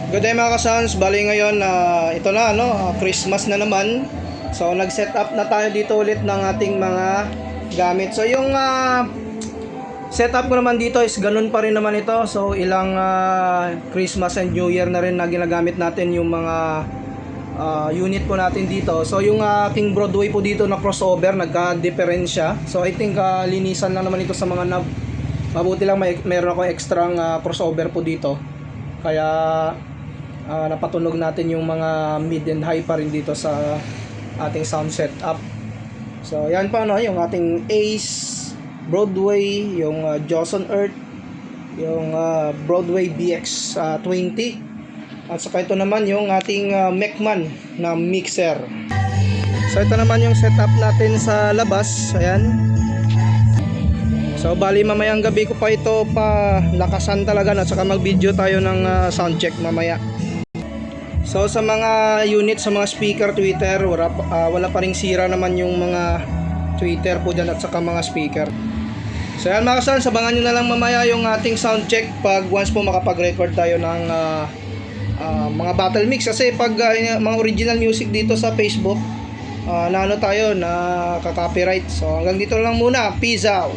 Good day mga ka-sounds, bali ngayon ito na Christmas na naman. So nag-set up na tayo dito ulit ng ating mga gamit. So yung setup ko naman dito is ganun pa rin naman ito. So ilang Christmas and New Year na rin na ginagamit natin yung mga unit po natin dito. So yung King Broadway po dito na crossover, nagka-diferensya. So I think linisan lang naman ito sa mga knob. Mabuti lang meron ako extrang crossover po dito. Kaya napatunog natin yung mga mid and high pa rin dito sa ating sound setup. So yan pa yung ating Ace Broadway, yung Jaws on Earth, yung Broadway BX 20, at saka ito naman yung ating Mechman na mixer. So ito naman yung setup natin sa labas. Ayan. So bali mamayang gabi ko pa ito pa lakasan talaga, at saka mag video tayo ng sound check mamaya. So sa mga unit, sa mga speaker, tweeter, wala pa ring sira naman yung mga tweeter po dyan at saka mga speaker. So yan mga kasan, sabangan nyo na lang mamaya yung ating sound check pag once po makapag-record tayo ng mga battle mix. Kasi pag mga original music dito sa Facebook, na tayo na copyright. So hanggang dito lang muna. Peace out!